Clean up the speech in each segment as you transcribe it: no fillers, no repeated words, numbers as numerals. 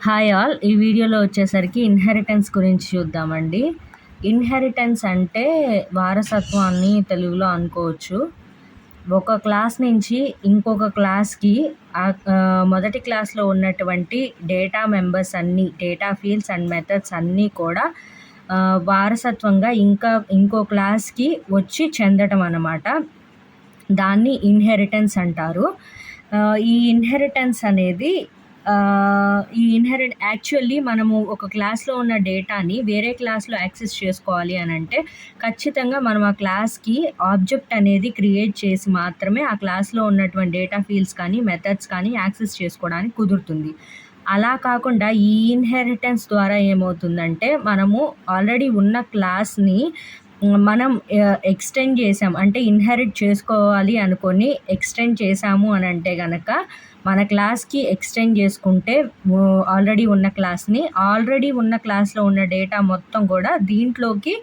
Hi all. ఈ వీడియోలో వచ్చేసరికి ఇన్హెరిటెన్స్ గురించి చూద్దామండి. ఇన్హెరిటెన్స్ అంటే వారసత్వాన్ని తెలుగులో అనుకోవచ్చు. ఒక క్లాస్ నుంచి ఇంకొక క్లాస్‌కి మొదటి క్లాస్‌లో ఉన్నటువంటి డేటా మెంబర్స్ అన్నీ, డేటా ఫీల్డ్స్ అండ్ మెథడ్స్ అన్నీ కూడా వారసత్వంగా ఇంకో క్లాస్‌కి వచ్చి చెందటం అన్నమాట. దాన్ని ఇన్హెరిటెన్స్ అంటారు. ఈ ఇన్హెరిటెన్స్ అనేది యాక్చువల్లీ మనము ఒక క్లాస్‌లో ఉన్న డేటాని వేరే క్లాస్‌లో యాక్సెస్ చేసుకోవాలి అనంటే ఖచ్చితంగా మనం ఆ క్లాస్‌కి ఆబ్జెక్ట్ అనేది క్రియేట్ చేసి మాత్రమే ఆ క్లాస్‌లో ఉన్నటువంటి డేటా ఫీల్డ్స్ కానీ, మెథడ్స్ కానీ యాక్సెస్ చేసుకోవడానికి కుదురుతుంది. అలా కాకుండా ఈ ఇన్హెరిటెన్స్ ద్వారా ఏమవుతుందంటే మనము ఆల్రెడీ ఉన్న క్లాస్‌ని మనం ఎక్స్టెండ్ చేసాం అంటే ఇన్హెరిట్ చేసుకోవాలి అనుకొని ఎక్స్టెండ్ చేసాము అనంటే గనక మన క్లాస్‌కి ఎక్స్టెండ్ చేసుకుంటే ఆల్రెడీ ఉన్న క్లాస్‌లో ఉన్న డేటా మొత్తం కూడా దీంట్లోకి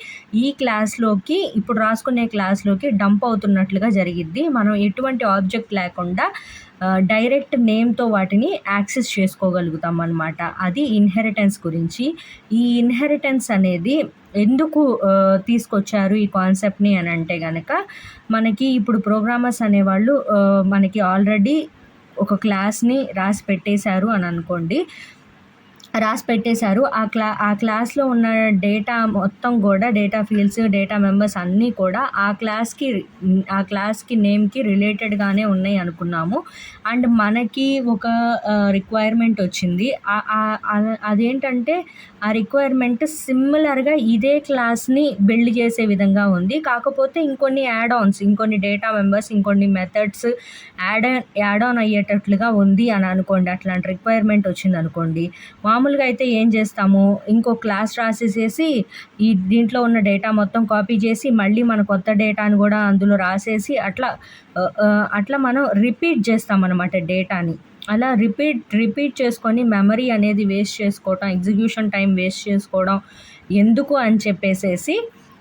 ఈ క్లాస్‌లోకి ఇప్పుడు రాసుకునే క్లాస్‌లోకి డంప్ అవుతున్నట్లుగా జరిగిద్ది. మనం ఎటువంటి ఆబ్జెక్ట్ లేకుండా డైరెక్ట్ నేమ్‌తో వాటిని యాక్సెస్ చేసుకోగలుగుతాం అన్నమాట. అది ఇన్హెరిటెన్స్ గురించి. ఈ ఇన్హెరిటెన్స్ అనేది ఎందుకు తీసుకొచ్చారు ఈ కాన్సెప్ట్‌ని అనంటే గనక మనకి ఇప్పుడు ప్రోగ్రామర్స్ అనేవాళ్ళు మనకి ఆల్రెడీ ఒక క్లాస్‌ని రాసి పెట్టేశారు అని అనుకోండి. ఆ క్లాస్‌లో ఉన్న డేటా మొత్తం కూడా డేటా ఫీల్డ్స్, డేటా మెంబర్స్ అన్నీ కూడా ఆ క్లాస్‌కి నేమ్‌కి రిలేటెడ్‌గానే ఉన్నాయి అనుకున్నాము. అండ్ మనకి ఒక రిక్వైర్మెంట్ వచ్చింది. అదేంటంటే ఆ రిక్వైర్మెంట్ సిమిలర్‌గా ఇదే క్లాస్‌ని బిల్డ్ చేసే విధంగా ఉంది. కాకపోతే ఇంకొన్ని ఇంకొన్ని డేటా మెంబర్స్, ఇంకొన్ని మెథడ్స్ యాడ్ ఆన్ అయ్యేటట్లుగా ఉంది అని అనుకోండి. అట్లాంటి రిక్వైర్మెంట్ వచ్చిందనుకోండి. మామూలుగా అయితే ఏం చేస్తాము, ఇంకో క్లాస్ రాసేసేసి దీంట్లో ఉన్న డేటా మొత్తం కాపీ చేసి మళ్ళీ మన కొత్త డేటాను కూడా అందులో రాసేసి అట్లా మనం రిపీట్ చేస్తామన్నమాట డేటాని. అలా రిపీట్ చేసుకొని మెమరీ అనేది వేస్ట్ చేసుకోవటం, ఎగ్జిక్యూషన్ టైం వేస్ట్ చేసుకోవడం ఎందుకు అని చెప్పేసేసి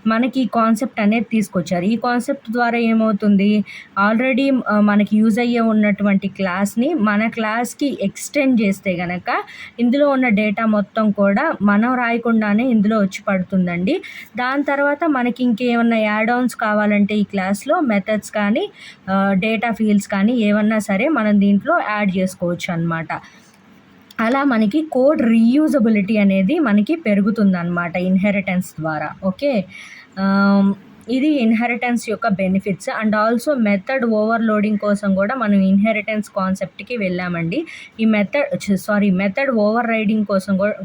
మనకి ఈ కాన్సెప్ట్ అనేది తీసుకొచ్చారు. ఈ కాన్సెప్ట్ ద్వారా ఏమవుతుంది, ఆల్రెడీ మనకి యూజ్ అయ్యే ఉన్నటువంటి క్లాస్‌ని మన క్లాస్‌కి ఎక్స్టెండ్ చేస్తే గనక ఇందులో ఉన్న డేటా మొత్తం కూడా మనం రాయకుండానే ఇందులో వచ్చి పడుతుందండి. దాని తర్వాత మనకి ఇంకేమన్నా యాడ్ ఆన్స్ కావాలంటే ఈ క్లాస్‌లో మెథడ్స్ కానీ, డేటా ఫీల్డ్స్ కానీ ఏమన్నా సరే మనం దీంట్లో యాడ్ చేసుకోవచ్చు అన్నమాట. అలా మనకి కోడ్ రీయూజబిలిటీ అనేది మనకి పెరుగుతుందన్నమాట ఇన్హెరిటెన్స్ ద్వారా. ఓకే. ఇది ఇన్హెరిటెన్స్ యొక్క benefits. And also method overloading కోసం కూడా మనం ఇన్హెరిటెన్స్ కాన్సెప్ట్‌కి వెళ్ళామండి. మెథడ్ ఓవర్ రైడింగ్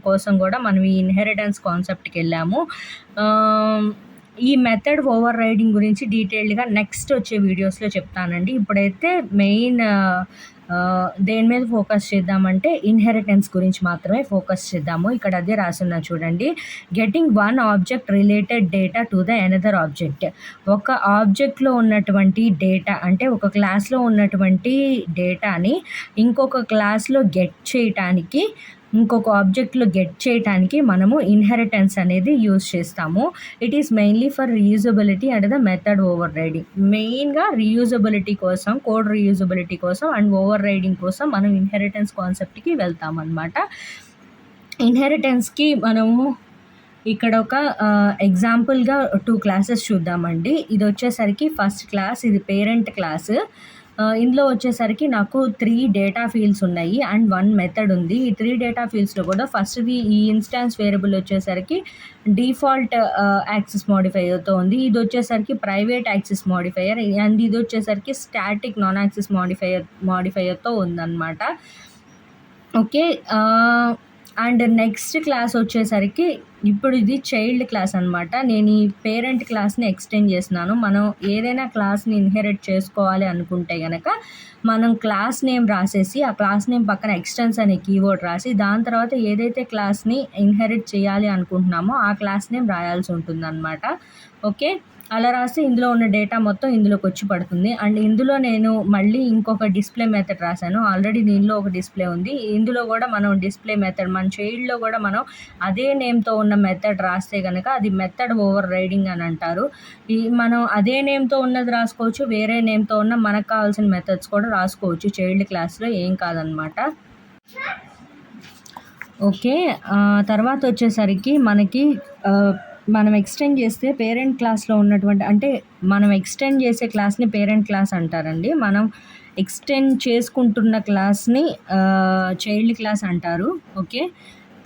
కోసం కూడా మనం ఈ ఇన్హెరిటెన్స్ కాన్సెప్ట్‌కి వెళ్ళాము. ఈ మెథడ్ ఓవర్ రైడింగ్ గురించి డీటెయిల్డ్‌గా నెక్స్ట్ వచ్చే వీడియోస్లో చెప్తానండి. ఇప్పుడైతే మెయిన్ దేని మీద ఫోకస్ చేద్దామంటే ఇన్హెరిటెన్స్ గురించి మాత్రమే ఫోకస్ చేద్దాము. ఇక్కడ అదే రాసున్నా చూడండి. Getting one object related data to the another object. ఒక ఆబ్జెక్ట్లో ఉన్నటువంటి డేటా అంటే ఒక క్లాస్లో ఉన్నటువంటి డేటాని ఇంకొక క్లాస్లో ఇంకొక ఆబ్జెక్ట్లో గెట్ చేయటానికి మనము ఇన్హెరిటెన్స్ అనేది యూజ్ చేస్తాము. It is mainly for reusability and the method over riding. మెయిన్గా రీయూజబిలిటీ కోసం, కోడ్ రీయూజబిలిటీ కోసం అండ్ ఓవర్ రైడింగ్ కోసం మనం ఇన్హెరిటెన్స్ కాన్సెప్ట్కి వెళ్తాం అన్నమాట. ఇన్హెరిటెన్స్కి మనము ఇక్కడ ఒక ఎగ్జాంపుల్గా 2 క్లాసెస్ చూద్దామండి. ఇది వచ్చేసరికి ఫస్ట్ క్లాస్, ఇది పేరెంట్ క్లాస్. ఇందులో వచ్చేసరికి నాకు 3 డేటా ఫీల్డ్స్ ఉన్నాయి అండ్ 1 మెథడ్ ఉంది. ఈ 3 డేటా ఫీల్డ్స్లో కూడా ఫస్ట్ది ఈ ఇన్స్టాన్స్ వేరియబుల్ వచ్చేసరికి డిఫాల్ట్ యాక్సెస్ మోడిఫైయర్తో ఉంది. ఇది వచ్చేసరికి ప్రైవేట్ యాక్సెస్ మోడిఫైయర్ అండ్ ఇది వచ్చేసరికి స్టాటిక్ నాన్ యాక్సెస్ మోడిఫైయర్తో ఉందన్నమాట. ఓకే. అండ్ నెక్స్ట్ క్లాస్ వచ్చేసరికి ఇప్పుడు ఇది చైల్డ్ క్లాస్ అనమాట. నేను ఈ పేరెంట్ క్లాస్ని ఎక్స్టెండ్ చేస్తున్నాను. మనం ఏదైనా క్లాస్ని ఇన్హెరిట్ చేసుకోవాలి అనుకుంటే కనుక మనం క్లాస్ నేమ్ రాసేసి ఆ క్లాస్ నేమ్ పక్కన ఎక్స్టెన్స్ అనే కీవర్డ్ రాసి దాని తర్వాత ఏదైతే క్లాస్ని ఇన్హెరిట్ చేయాలి అనుకుంటున్నామో ఆ క్లాస్ నేమ్ రాయాల్సి ఉంటుందన్నమాట. ఓకే. అలా రాస్తే ఇందులో ఉన్న డేటా మొత్తం ఇందులోకి వచ్చి పడుతుంది. అండ్ ఇందులో నేను మళ్ళీ ఇంకొక డిస్ప్లే మెథడ్ రాశాను. ఆల్రెడీ దీనిలో ఒక డిస్ప్లే ఉంది. ఇందులో కూడా మనం డిస్ప్లే మెథడ్ మన చైల్డ్లో కూడా మనం అదే నేమ్తో ఉన్న మెథడ్ రాస్తే కనుక అది మెథడ్ ఓవర్ రైడింగ్ అని అంటారు. మనం అదే నేమ్తో ఉన్నది రాసుకోవచ్చు, వేరే నేమ్తో ఉన్న మనకు కావాల్సిన మెథడ్స్ కూడా రాసుకోవచ్చు చైల్డ్ క్లాస్లో, ఏం కాదనమాట. ఓకే. తర్వాత వచ్చేసరికి మనకి మనం ఎక్స్టెండ్ చేస్తే పేరెంట్ క్లాస్‌లో ఉన్నటువంటి అంటే మనం ఎక్స్టెండ్ చేసే క్లాస్‌ని పేరెంట్ క్లాస్ అంటారండి. మనం ఎక్స్టెండ్ చేసుకుంటున్న క్లాస్‌ని చైల్డ్ క్లాస్ అంటారు. ఓకే.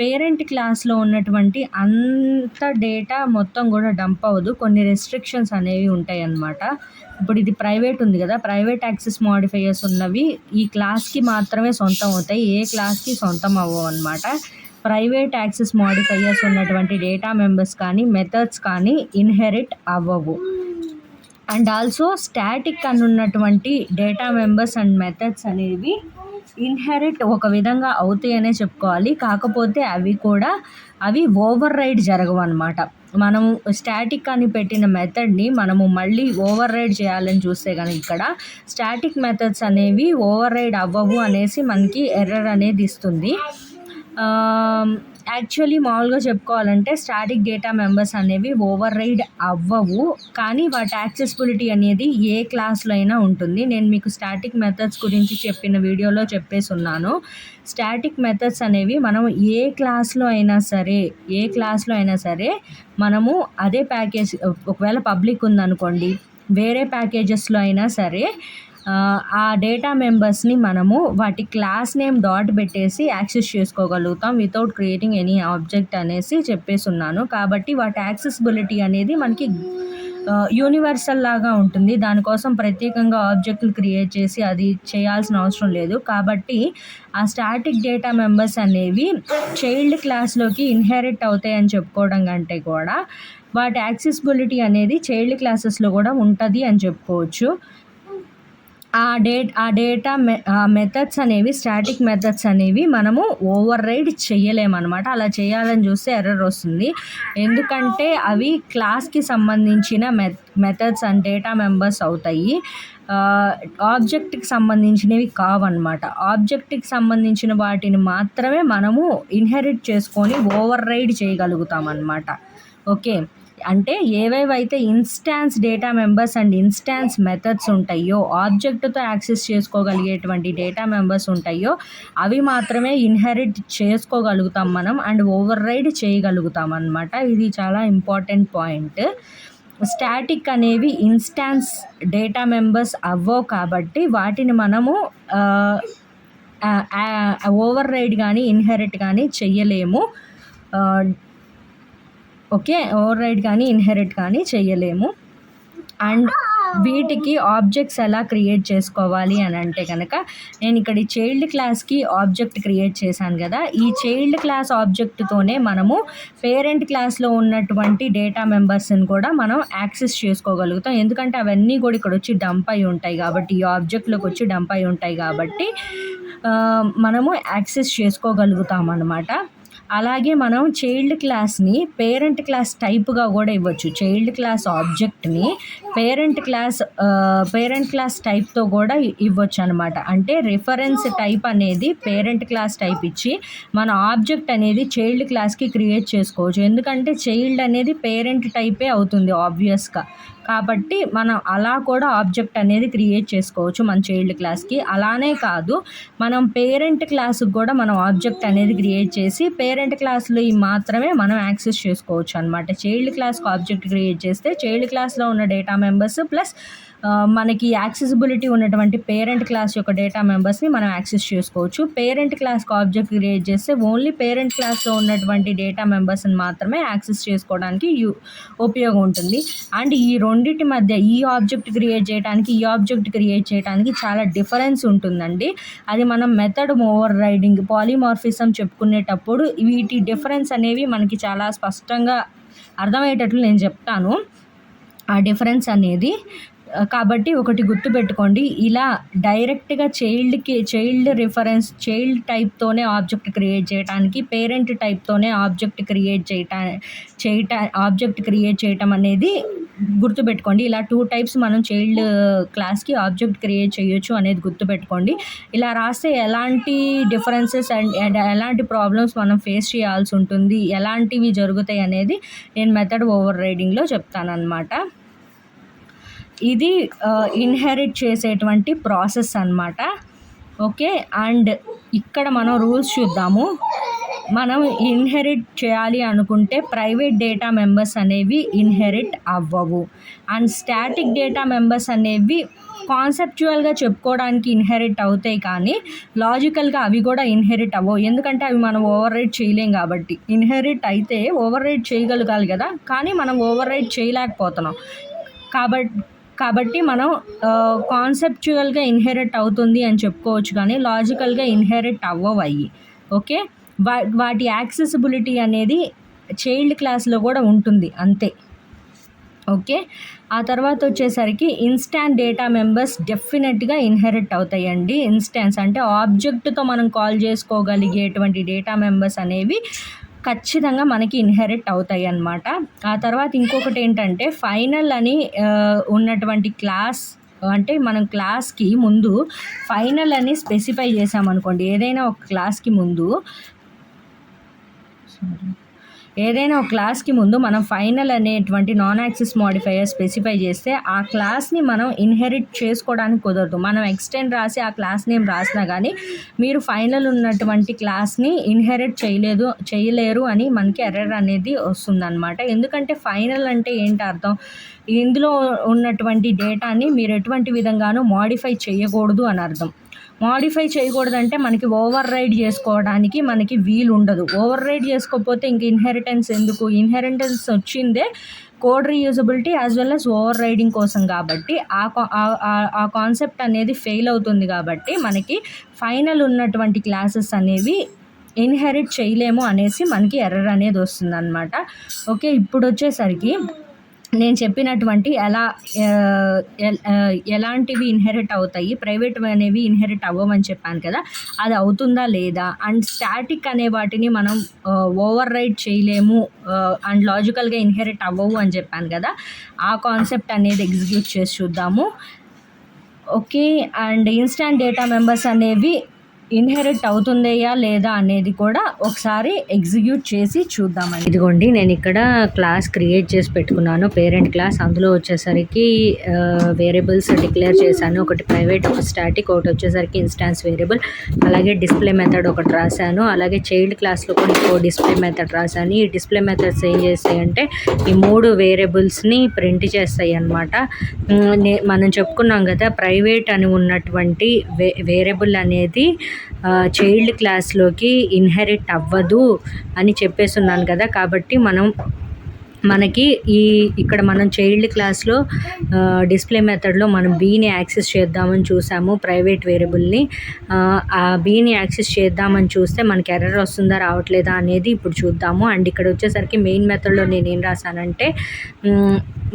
పేరెంట్ క్లాస్‌లో ఉన్నటువంటి అంత డేటా మొత్తం గూడా డంప్ అవ్వదు. కొన్ని రెస్ట్రిక్షన్స్ అనేవి ఉంటాయన్నమాట. ఇప్పుడు ఇది ప్రైవేట్ ఉంది గదా! ప్రైవేట్ యాక్సెస్ మోడిఫైయర్స్ ఉన్నవి ఈ క్లాస్‌కి మాత్రమే సొంతం అవుతాయి. ఏ క్లాస్‌కి సొంతం అవ్వవన్నమాట. ప్రైవేట్ యాక్సెస్ మోడిఫైయర్స్ ఉన్నటువంటి డేటా మెంబర్స్ కానీ, మెథడ్స్ కానీ ఇన్‌హెరిట్ అవ్వవు. అండ్ ఆల్సో స్టాటిక్ అని ఉన్నటువంటి డేటా మెంబర్స్ అండ్ మెథడ్స్ అనేవి ఇన్‌హెరిట్ ఒక విధంగా అవుతాయనే చెప్పుకోవాలి. కాకపోతే అవి ఓవర్ రైడ్ జరగవన్నమాట. మనము స్టాటిక్ అని పెట్టిన మెథడ్‌ని మనము మళ్ళీ ఓవర్ రైడ్ చేయాలని చూస్తే గనక ఇక్కడ స్టాటిక్ మెథడ్స్ అనేవి ఓవర్ రైడ్ అవ్వవు అనేసి మనకి ఎర్రర్ అనేది ఇస్తుంది. యాక్చువల్లీ మామూలుగా చెప్పుకోవాలంటే స్టాటిక్ డేటా మెంబర్స్ అనేవి ఓవర్ రైడ్ అవ్వవు. కానీ వాటి యాక్సెసిబిలిటీ అనేది ఏ క్లాస్‌లో అయినా ఉంటుంది. నేను మీకు స్టాటిక్ మెథడ్స్ గురించి చెప్పిన వీడియోలో చెప్పేసున్నాను. స్టాటిక్ మెథడ్స్ అనేవి మనం ఏ క్లాస్‌లో అయినా సరే మనము అదే ప్యాకేజ్ ఒకవేళ పబ్లిక్ ఉందనుకోండి, వేరే ప్యాకేజెస్‌లో అయినా సరే ఆ డేటా మెంబర్స్‌ని మనము వాటి క్లాస్ నేమ్ డాట్ పెట్టేసి యాక్సెస్ చేసుకోగలుగుతాం వితౌట్ క్రియేటింగ్ ఎనీ ఆబ్జెక్ట్ అనేసి చెప్పేసున్నాను. కాబట్టి వాటి యాక్సెసిబిలిటీ అనేది మనకి యూనివర్సల్ లాగా ఉంటుంది. దానికోసం ప్రత్యేకంగా ఆబ్జెక్టులు క్రియేట్ చేసి అది చేయాల్సిన అవసరం లేదు. కాబట్టి ఆ స్టాటిక్ డేటా మెంబర్స్ అనేవి చైల్డ్ క్లాస్‌లోకి ఇన్‌హెరిట్ అవుతాయని చెప్పుకోవడం కంటే కూడా వాటి యాక్సెసిబిలిటీ అనేది చైల్డ్ క్లాసెస్‌లో కూడా ఉంటది అని చెప్పుకోవచ్చు. మెథడ్స్ అనేవి స్టాటిక్ మెథడ్స్ అనేవి మనము ఓవర్ రైడ్ చెయ్యలేమనమాట. అలా చేయాలని చూస్తే ఎర్రర్ వస్తుంది. ఎందుకంటే అవి క్లాస్‌కి సంబంధించిన మెథడ్స్ అండ్ డేటా మెంబర్స్ అవుతాయి. ఆబ్జెక్ట్‌కి సంబంధించినవి కావన్నమాట. ఆబ్జెక్ట్‌కి సంబంధించిన వాటిని మాత్రమే మనము ఇన్‌హెరిట్ చేసుకొని ఓవర్ రైడ్ చేయగలుగుతామన్నమాట. ఓకే. అంటే ఏవేవైతే instance data members and instance methods ఉంటాయో, ఆబ్జెక్ట్‌తో యాక్సెస్ చేసుకోగలిగేటువంటి డేటా మెంబర్స్ ఉంటాయో అవి మాత్రమే ఇన్‌హెరిట్ చేసుకోగలుగుతాం మనం అండ్ ఓవర్ రైడ్ చేయగలుగుతాం అన్నమాట. ఇది చాలా ఇంపార్టెంట్ పాయింట్. స్టాటిక్ అనేవి ఇన్‌స్టాన్స్ డేటా మెంబర్స్ అవ్వవు కాబట్టి వాటిని మనము ఓవర్ రైడ్ కానీ ఇన్‌హెరిట్ కానీ చెయ్యలేము. ఓకే. ఓవర్ రైడ్ కానీ ఇన్‌హెరిట్ కానీ చెయ్యలేము. అండ్ వీటికి ఆబ్జెక్ట్స్ ఎలా క్రియేట్ చేసుకోవాలి అని అంటే కనుక నేను ఇక్కడ ఈ చైల్డ్ క్లాస్‌కి ఆబ్జెక్ట్ క్రియేట్ చేశాను కదా! ఈ చైల్డ్ క్లాస్ ఆబ్జెక్ట్‌తోనే మనము పేరెంట్ క్లాస్‌లో ఉన్నటువంటి డేటా మెంబర్స్‌ని కూడా మనం యాక్సెస్ చేసుకోగలుగుతాం. ఎందుకంటే అవన్నీ కూడా ఇక్కడ వచ్చి డంప్ అయి ఉంటాయి కాబట్టి, ఈ ఆబ్జెక్ట్‌లోకి వచ్చి డంప్ అయి ఉంటాయి కాబట్టి మనము యాక్సెస్ చేసుకోగలుగుతాం అన్నమాట. అలాగే మనం చైల్డ్ క్లాస్‌ని పేరెంట్ క్లాస్ టైప్‌గా కూడా ఇవ్వచ్చు. చైల్డ్ క్లాస్ ఆబ్జెక్ట్‌ని పేరెంట్ క్లాస్ టైప్‌తో కూడా ఇవ్వొచ్చనమాట. అంటే రిఫరెన్స్ టైప్ అనేది పేరెంట్ క్లాస్ టైప్ ఇచ్చి మన ఆబ్జెక్ట్ అనేది చైల్డ్ క్లాస్‌కి క్రియేట్ చేసుకోవచ్చు. ఎందుకంటే చైల్డ్ అనేది పేరెంట్ టైపే అవుతుంది ఆబ్వియస్‌గా. కాబట్టి మనం అలా కూడా ఆబ్జెక్ట్ అనేది క్రియేట్ చేసుకోవచ్చు మన చైల్డ్ క్లాస్‌కి. అలానే కాదు, మనం పేరెంట్ క్లాస్‌కి కూడా మనం ఆబ్జెక్ట్ అనేది క్రియేట్ చేసి పేరెంట్ క్లాస్‌లో మాత్రమే మనం యాక్సెస్ చేసుకోవచ్చు అనమాట. చైల్డ్ క్లాస్‌కి ఆబ్జెక్ట్ క్రియేట్ చేస్తే చైల్డ్ క్లాస్‌లో ఉన్న డేటా మెంబర్స్ ప్లస్ మనకి యాక్సెసిబిలిటీ ఉన్నటువంటి పేరెంట్ క్లాస్ యొక్క డేటా మెంబర్స్‌ని మనం యాక్సెస్ చేసుకోవచ్చు. పేరెంట్ క్లాస్‌కి ఆబ్జెక్ట్ క్రియేట్ చేస్తే ఓన్లీ పేరెంట్ క్లాస్‌లో ఉన్నటువంటి డేటా మెంబర్స్‌ని మాత్రమే యాక్సెస్ చేసుకోవడానికి ఉపయోగం ఉంటుంది. అండ్ ఈ రెండిటి మధ్య ఈ ఆబ్జెక్ట్ క్రియేట్ చేయడానికి, ఈ ఆబ్జెక్ట్ క్రియేట్ చేయడానికి చాలా డిఫరెన్స్ ఉంటుందండి. అది మనం మెథడ్ ఓవర్ రైడింగ్, పాలిమార్ఫిజం చెప్పుకునేటప్పుడు వీటి డిఫరెన్స్ అనేవి మనకి చాలా స్పష్టంగా అర్థమయ్యేటట్లు నేను చెప్తాను ఆ డిఫరెన్స్ అనేది. కాబట్టి ఒకటి గుర్తుపెట్టుకోండి, ఇలా డైరెక్ట్‌గా చైల్డ్ టైప్‌తోనే ఆబ్జెక్ట్ క్రియేట్ చేయడానికి, పేరెంట్ టైప్‌తోనే ఆబ్జెక్ట్ క్రియేట్ చేయటం అనేది గుర్తుపెట్టుకోండి. ఇలా 2 టైప్స్ మనం చైల్డ్ క్లాస్‌కి ఆబ్జెక్ట్ క్రియేట్ చేయొచ్చు అనేది గుర్తుపెట్టుకోండి. ఇలా రాస్తే ఎలాంటి డిఫరెన్సెస్ అండ్ ఎలాంటి ప్రాబ్లమ్స్ మనం ఫేస్ చేయాల్సి ఉంటుంది, ఎలాంటివి జరుగుతాయి అనేది నేను మెథడ్ ఓవర్ రైడింగ్‌లో చెప్తానన్నమాట. ఇది ఇన్‌హెరిట్ చేసేటువంటి ప్రాసెస్ అన్నమాట. ఓకే. అండ్ ఇక్కడ మనం రూల్స్ చూద్దాము. మనం ఇన్హెరిట్ చేయాలి అనుకుంటే ప్రైవేట్ డేటా మెంబర్స్ అనేవి ఇన్హెరిట్ అవ్వవు. అండ్ స్టాటిక్ డేటా మెంబర్స్ అనేవి కాన్సెప్చువల్గా చెప్పుకోవడానికి ఇన్హెరిట్ అవుతాయి, కానీ లాజికల్గా అవి కూడా ఇన్హెరిట్ అవ్వవు. ఎందుకంటే అవి మనం ఓవర్ రైట్ చేయలేం కాబట్టి. ఇన్హెరిట్ అయితే ఓవర్ రైట్ చేయగలగాలి కదా, కానీ మనం ఓవర్ రైట్ చేయలేకపోతున్నాం. కాబట్టి మనం కాన్సెప్చువల్గా ఇన్హెరిట్ అవుతుంది అని చెప్పుకోవచ్చు, కానీ లాజికల్గా ఇన్హెరిట్ అవ్వవు అయ్యి. ఓకే, వాటి యాక్సెసిబిలిటీ అనేది చైల్డ్ క్లాస్లో కూడా ఉంటుంది అంతే. ఓకే, ఆ తర్వాత వచ్చేసరికి ఇన్స్టాంట్ డేటా మెంబర్స్ డెఫినెట్గా ఇన్హెరిట్ అవుతాయండి. ఇన్స్టాన్స్ అంటే ఆబ్జెక్ట్తో మనం కాల్ చేసుకోగలిగేటువంటి డేటా మెంబర్స్ అనేవి ఖచ్చితంగా మనకి ఇన్హెరిట్ అవుతాయి అన్నమాట. ఆ తర్వాత ఇంకొకటి ఏంటంటే ఫైనల్ అని ఉన్నటువంటి క్లాస్, అంటే మనం క్లాస్కి ముందు ఫైనల్ అని స్పెసిఫై చేసామనుకోండి, ఏదైనా ఒక క్లాస్కి ముందు మనం ఫైనల్ అనేటువంటి నాన్ యాక్సెస్ మోడిఫైయర్ స్పెసిఫై చేస్తే ఆ క్లాస్ని మనం ఇన్హెరిట్ చేసుకోవడానికి కుదరదు. మనం ఎక్స్టెండ్ రాసి ఆ క్లాస్ నేమ్ రాసినా కానీ మీరు ఫైనల్ ఉన్నటువంటి క్లాస్ని ఇన్హెరిట్ చేయలేరు అని మనకి ఎర్రర్ అనేది వస్తుందన్నమాట. ఎందుకంటే ఫైనల్ అంటే ఏంటి అర్థం, ఇందులో ఉన్నటువంటి డేటాని మీరు ఎటువంటి విధంగానూ మోడిఫై చేయకూడదు అని అర్థం. మోడిఫై చేయకూడదంటే మనకి ఓవర్ రైడ్ చేసుకోవడానికి మనకి వీలు ఉండదు. ఓవర్ రైడ్ చేసుకోకపోతే ఇంక ఇన్హెరిటెన్స్ ఎందుకు? ఇన్హెరిటెన్స్ వచ్చిందే code reusability as well as over riding కోసం, కాబట్టి ఆ కాన్సెప్ట్ అనేది ఫెయిల్ అవుతుంది. కాబట్టి మనకి ఫైనల్ ఉన్నటువంటి క్లాసెస్ అనేవి ఇన్హెరిట్ చేయలేము అనేసి మనకి ఎర్రర్ అనేది వస్తుందన్నమాట. ఓకే, ఇప్పుడు వచ్చేసరికి నేను చెప్పినటువంటి ఎలాంటివి ఇన్హెరిట్ అవుతాయి, ప్రైవేట్ అనేవి ఇన్హెరిట్ అవ్వమని చెప్పాను కదా, అది అవుతుందా లేదా. అండ్ స్టాటిక్ అనే వాటిని మనం ఓవర్ రైడ్ చేయలేము అండ్ లాజికల్గా ఇన్హెరిట్ అవ్వవు అని చెప్పాను కదా, ఆ కాన్సెప్ట్ అనేది ఎగ్జిక్యూట్ చేసి చూద్దాము. Okay, and instant data members అనేవి ఇన్హెరిట్ అవుతుందయ్యా లేదా అనేది కూడా ఒకసారి ఎగ్జిక్యూట్ చేసి చూద్దామండి. ఇదిగోండి, నేను ఇక్కడ క్లాస్ క్రియేట్ చేసి పెట్టుకున్నాను, పేరెంట్ క్లాస్. అందులో వచ్చేసరికి వేరియబుల్స్ డిక్లేర్ చేశాను, ఒకటి ప్రైవేట్, ఒక స్టాటిక్, ఒకటి వచ్చేసరికి ఇన్స్టాన్స్ వేరియబుల్, అలాగే డిస్ప్లే మెథడ్ ఒకటి రాశాను, అలాగే చైల్డ్ క్లాస్లో కూడా ఇంకో డిస్ప్లే మెథడ్ రాశాను. ఈ డిస్ప్లే మెథడ్స్ ఏం చేస్తాయి అంటే ఈ 3 వేరియబుల్స్ని ప్రింట్ చేస్తాయి అన్నమాట. మనం చెప్పుకున్నాం కదా, ప్రైవేట్ అని ఉన్నటువంటి వేరియబుల్ అనేది చైల్డ్ క్లాస్లోకి ఇన్హెరిట్ అవ్వదు అని చెప్పేస్తున్నాను కదా, కాబట్టి మనకి ఇక్కడ మనం చైల్డ్ క్లాస్లో డిస్ప్లే మెథడ్లో మనం బీని యాక్సెస్ చేద్దామని చూసాము, ప్రైవేట్ వేరియబుల్ని. ఆ బీని యాక్సెస్ చేద్దామని చూస్తే మనకి ఎర్రర్ వస్తుందా రావట్లేదా అనేది ఇప్పుడు చూద్దాము. అండ్ ఇక్కడ వచ్చేసరికి మెయిన్ మెథడ్లో నేను ఏం రాశానంటే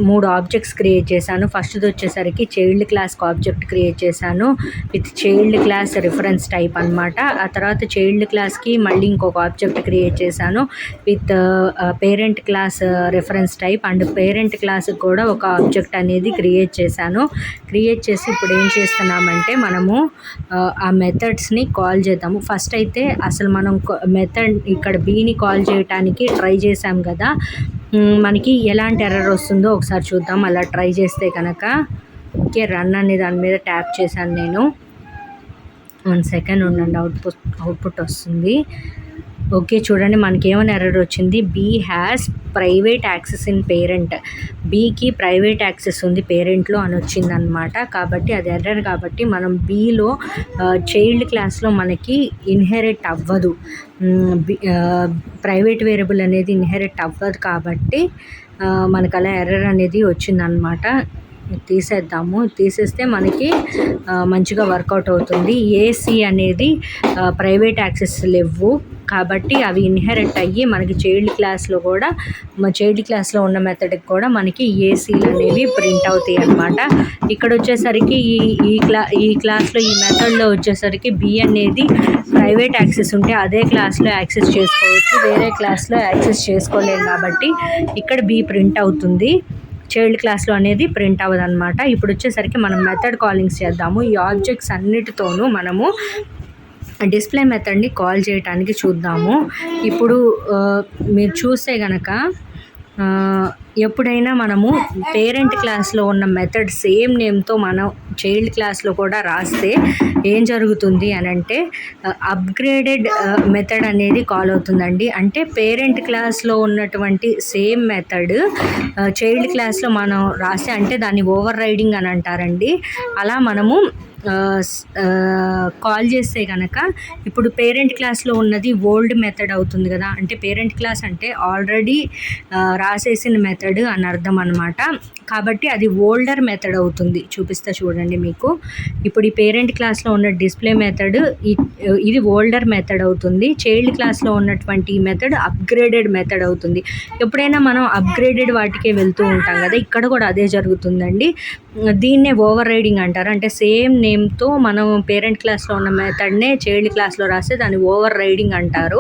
3 ఆబ్జెక్ట్స్ క్రియేట్ చేశాను. ఫస్ట్ది వచ్చేసరికి చైల్డ్ క్లాస్కి ఆబ్జెక్ట్ క్రియేట్ చేశాను with child class reference type అనమాట. ఆ తర్వాత చైల్డ్ క్లాస్కి మళ్ళీ ఇంకొక ఆబ్జెక్ట్ క్రియేట్ చేశాను with parent class reference type, and parent క్లాస్కి కూడా ఒక ఆబ్జెక్ట్ అనేది క్రియేట్ చేశాను. క్రియేట్ చేసి ఇప్పుడు ఏం చేస్తున్నామంటే మనము ఆ మెథడ్స్ని కాల్ చేద్దాము. ఫస్ట్ అయితే అసలు మనం మెథడ్ ఇక్కడ బీని కాల్ చేయడానికి ట్రై చేసాం కదా, మనకి ఎలాంటి ఎర్రర్ వస్తుందో ఒకసారి చూద్దాం. అలా ట్రై చేస్తే కనుక ఓకే, రన్ అనే దాని మీద ట్యాప్ చేశాను నేను. 1 సెకండ్ ఉండండి, అవుట్పుట్ వస్తుంది. ఓకే, చూడండి మనకి ఏమైనా ఎర్రర్ వచ్చింది, B has private access in parent, బీకి ప్రైవేట్ యాక్సెస్ ఉంది పేరెంట్లో అని వచ్చిందనమాట. కాబట్టి అది ఎర్రర్, కాబట్టి మనం బీలో చైల్డ్ క్లాస్లో మనకి ఇన్హెరిట్ అవ్వదు, ప్రైవేట్ వేరియబుల్ అనేది ఇన్హెరిట్ అవ్వదు, కాబట్టి మనకు అలా ఎర్రర్ అనేది వచ్చిందనమాట. తీసేద్దాము, తీసేస్తే మనకి మంచిగా వర్కౌట్ అవుతుంది. ఏసీ అనేది ప్రైవేట్ యాక్సెస్ లేవు, కాబట్టి అవి ఇన్హెరిట్ అయ్యి మనకి చైల్డ్ క్లాస్లో ఉన్న మెథడ్కి కూడా మనకి ఏసీలు అనేవి ప్రింట్ అవుతాయి అన్నమాట. ఇక్కడ వచ్చేసరికి ఈ క్లాస్లో ఈ మెథడ్లో వచ్చేసరికి బి అనేది ప్రైవేట్ యాక్సెస్ ఉంటే అదే క్లాస్లో యాక్సెస్ చేసుకోవచ్చు, వేరే క్లాస్లో యాక్సెస్ చేసుకోలేము, కాబట్టి ఇక్కడ బి ప్రింట్ అవుతుంది, చైల్డ్ క్లాస్లో అనేది ప్రింట్ అవ్వదు అనమాట. ఇప్పుడు వచ్చేసరికి మనం మెథడ్ కాలింగ్స్ చేద్దాము. ఈ ఆబ్జెక్ట్స్ అన్నిటితోనూ మనము డిస్ప్లే మెథడ్ని కాల్ చేయడానికి చూద్దాము. ఇప్పుడు మీరు చూస్తే కనుక ఎప్పుడైనా మనము పేరెంట్ క్లాస్లో ఉన్న మెథడ్ సేమ్ నేమ్తో మనం చైల్డ్ క్లాస్లో కూడా రాస్తే ఏం జరుగుతుంది అని అంటే అప్గ్రేడెడ్ మెథడ్ అనేది కాల్ అవుతుందండి. అంటే పేరెంట్ క్లాస్లో ఉన్నటువంటి సేమ్ మెథడ్ చైల్డ్ క్లాస్లో మనం రాస్తే అంటే దాన్ని ఓవర్ రైడింగ్ అని అంటారండి. అలా మనము కాల్ చేస్తే కనుక ఇప్పుడు పేరెంట్ క్లాస్లో ఉన్నది ఓల్డ్ మెథడ్ అవుతుంది కదా. అంటే పేరెంట్ క్లాస్ అంటే ఆల్రెడీ రాసేసిన మెథడ్ అని అర్థం అనమాట. కాబట్టి అది ఓల్డర్ మెథడ్ అవుతుంది. చూపిస్తా చూడండి మీకు. ఇప్పుడు ఈ పేరెంట్ క్లాస్లో ఉన్న డిస్ప్లే మెథడ్ ఇది ఓల్డర్ మెథడ్ అవుతుంది. చైల్డ్ క్లాస్లో ఉన్నటువంటి ఈ మెథడ్ అప్గ్రేడెడ్ మెథడ్ అవుతుంది. ఎప్పుడైనా మనం అప్గ్రేడెడ్ వాటికే వెళ్తూ ఉంటాం కదా, ఇక్కడ కూడా అదే జరుగుతుందండి. దీన్నే ఓవర్ రైడింగ్ అంటారు. అంటే సేమ్ నేమ్తో మనం పేరెంట్ క్లాస్లో ఉన్న మెథడ్నే చైల్డ్ క్లాస్లో రాస్తే దాన్ని ఓవర్ రైడింగ్ అంటారు.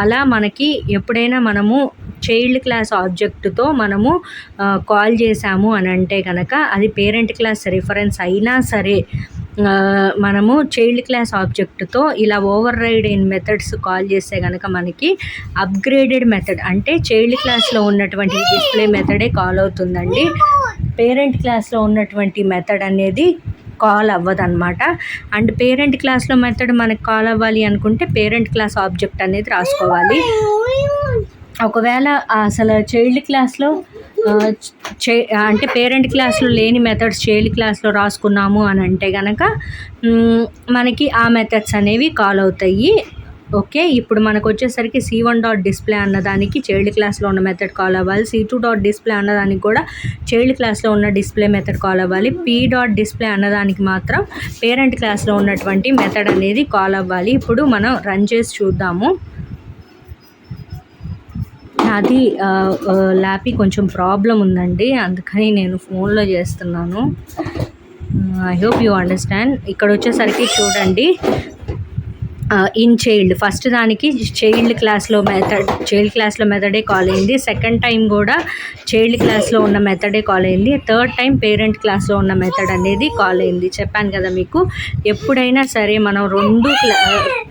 అలా మనకి ఎప్పుడైనా మనము చైల్డ్ క్లాస్ ఆబ్జెక్ట్తో మనము కాల్ చేసాము అని అంటే కనుక అది పేరెంట్ క్లాస్ రిఫరెన్స్ అయినా సరే మనము చైల్డ్ క్లాస్ ఆబ్జెక్ట్తో ఇలా ఓవర్ రైడ్ అయిన మెథడ్స్ కాల్ చేస్తే కనుక మనకి అప్గ్రేడెడ్ మెథడ్ అంటే చైల్డ్ క్లాస్లో ఉన్నటువంటి డిస్ప్లే మెథడే కాల్ అవుతుందండి. పేరెంట్ క్లాస్లో ఉన్నటువంటి మెథడ్ అనేది కాల్ అవ్వదన్నమాట. అండ్ పేరెంట్ క్లాస్లో మెథడ్ మనకి కాల్ అవ్వాలి అనుకుంటే పేరెంట్ క్లాస్ ఆబ్జెక్ట్ అనేది రాసుకోవాలి. ఒకవేళ అసలు చైల్డ్ క్లాస్లో అంటే పేరెంట్ క్లాస్లో లేని మెథడ్స్ చైల్డ్ క్లాస్లో రాసుకున్నాము అని అంటే కనుక మనకి ఆ మెథడ్స్ అనేవి కాల్ అవుతాయి. ఓకే, ఇప్పుడు మనకు వచ్చేసరికి C1.display అన్నదానికి చైల్డ్ క్లాస్లో ఉన్న మెథడ్ కాల్ అవ్వాలి. C2.display అన్నదానికి కూడా చైల్డ్ క్లాస్లో ఉన్న డిస్ప్లే మెథడ్ కాల్ అవ్వాలి. P.display అన్నదానికి మాత్రం పేరెంట్ క్లాస్లో ఉన్నటువంటి మెథడ్ అనేది కాల్ అవ్వాలి. ఇప్పుడు మనం రన్ చేసి చూద్దాము. అది ల్యాపీ కొంచెం ప్రాబ్లం ఉందండి, అందుకని నేను ఫోన్లో చేస్తున్నాను. I hope you understand. ఇక్కడ వచ్చేసరికి చూడండి, ఇన్ చైల్డ్ ఫస్ట్ దానికి చైల్డ్ క్లాస్లో మెథడే కాల్ అయింది. సెకండ్ టైం కూడా చైల్డ్ క్లాస్లో ఉన్న మెథడే కాల్ అయింది. థర్డ్ టైం పేరెంట్ క్లాస్లో ఉన్న మెథడ్ అనేది కాల్ అయింది. చెప్పాను కదా మీకు, ఎప్పుడైనా సరే మనం రెండు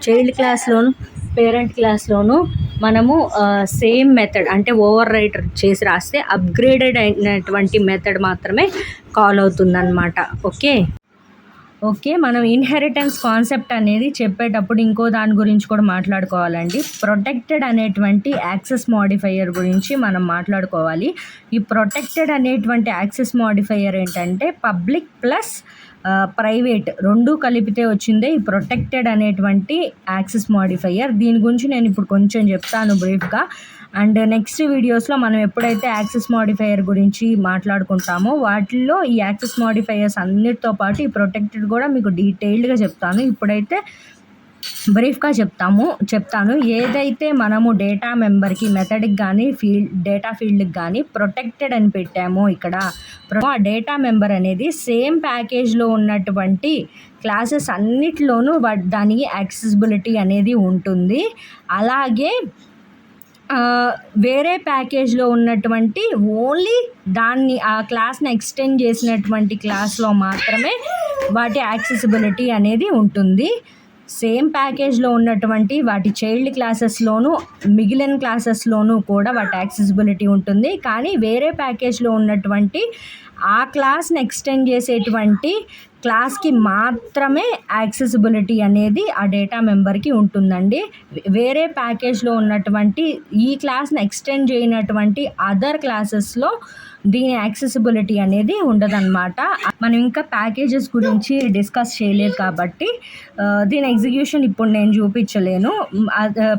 చైల్డ్ క్లాస్లోను పేరెంట్ క్లాస్లోను మనము సేమ్ మెథడ్ అంటే ఓవర్ రైట్ చేసి రాస్తే అప్గ్రేడెడ్ అయినటువంటి మెథడ్ మాత్రమే కాల్ అవుతుందన్నమాట. ఓకే, మనం ఇన్హెరిటెన్స్ కాన్సెప్ట్ అనేది చెప్పేటప్పుడు ఇంకో దాని గురించి కూడా మాట్లాడుకోవాలండి. ప్రొటెక్టెడ్ అనేటువంటి యాక్సెస్ మాడిఫైయర్ గురించి మనం మాట్లాడుకోవాలి. ఈ ప్రొటెక్టెడ్ అనేటువంటి యాక్సెస్ మాడిఫైయర్ ఏంటంటే పబ్లిక్ ప్లస్ ప్రైవేట్ రెండు కలిపితే వచ్చిందే ఈ ప్రొటెక్టెడ్ అనేటువంటి యాక్సెస్ మాడిఫైయర్. దీని గురించి నేను ఇప్పుడు కొంచెం చెప్తాను బ్రీఫ్గా. అండ్ నెక్స్ట్ వీడియోస్లో మనం ఎప్పుడైతే యాక్సెస్ మాడిఫైయర్ గురించి మాట్లాడుకుంటామో వాటిల్లో ఈ యాక్సెస్ మాడిఫైయర్స్ అన్నిటితో పాటు ఈ ప్రొటెక్టెడ్ కూడా మీకు డీటెయిల్డ్గా చెప్తాను. ఇప్పుడైతే బ్రీఫ్గా చెప్తాను. ఏదైతే మనము డేటా మెంబర్కి మెథడ్కి కానీ డేటా ఫీల్డ్కి కానీ ప్రొటెక్టెడ్ అని పెట్టామో ఇక్కడ ఆ డేటా మెంబర్ అనేది సేమ్ ప్యాకేజ్లో ఉన్నటువంటి క్లాసెస్ అన్నిటిలోనూ దానికి యాక్సెసిబిలిటీ అనేది ఉంటుంది. అలాగే వేరే ప్యాకేజ్లో ఉన్నటువంటి ఓన్లీ దాన్ని ఆ క్లాస్ని ఎక్స్టెండ్ చేసినటువంటి క్లాస్లో మాత్రమే వాటి యాక్సెసిబిలిటీ అనేది ఉంటుంది. సేమ్ ప్యాకేజ్లో ఉన్నటువంటి వాటి చైల్డ్ క్లాసెస్లోనూ మిగిలిన క్లాసెస్లోనూ కూడా వాటి యాక్సెసిబిలిటీ ఉంటుంది. కానీ వేరే ప్యాకేజ్లో ఉన్నటువంటి ఆ క్లాస్ని ఎక్స్టెండ్ చేసేటువంటి క్లాస్కి మాత్రమే యాక్సెసిబిలిటీ అనేది ఆ డేటా మెంబర్కి ఉంటుందండి. వేరే ప్యాకేజ్లో ఉన్నటువంటి ఈ క్లాస్ని ఎక్స్టెండ్ చేయనటువంటి అదర్ క్లాసెస్లో దీని యాక్సెసిబిలిటీ అనేది ఉండదన్నమాట. మనం ఇంకా ప్యాకేజెస్ గురించి డిస్కస్ చేయలేదు కాబట్టి దీని ఎగ్జిక్యూషన్ ఇప్పుడు నేను చూపించలేను.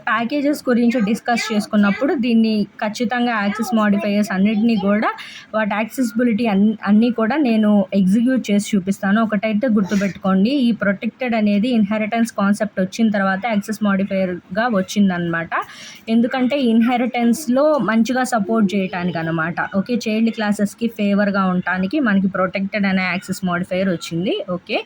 ప్యాకేజెస్ గురించి డిస్కస్ చేసుకున్నప్పుడు దీన్ని ఖచ్చితంగా యాక్సెస్ మాడిఫైయర్స్ అన్నిటినీ కూడా వాటి యాక్సెసిబిలిటీ అన్నీ కూడా నేను ఎగ్జిక్యూట్ చేసి చూపిస్తాను. ఒకటైతే గుర్తుపెట్టుకోండి, ఈ ప్రొటెక్టెడ్ అనేది ఇన్హెరిటెన్స్ కాన్సెప్ట్ వచ్చిన తర్వాత యాక్సెస్ మాడిఫైయర్గా వచ్చిందనమాట. ఎందుకంటే ఇన్హెరిటెన్స్లో మంచిగా సపోర్ట్ చేయడానికి అనమాట. ఓకే, చైల్డ్ క్లాసెస్కి ఫేవర్గా ఉండటానికి మనకి ప్రొటెక్టెడ్ అనే యాక్సెస్ మాడిఫైయర్ వచ్చింది. ఓకే.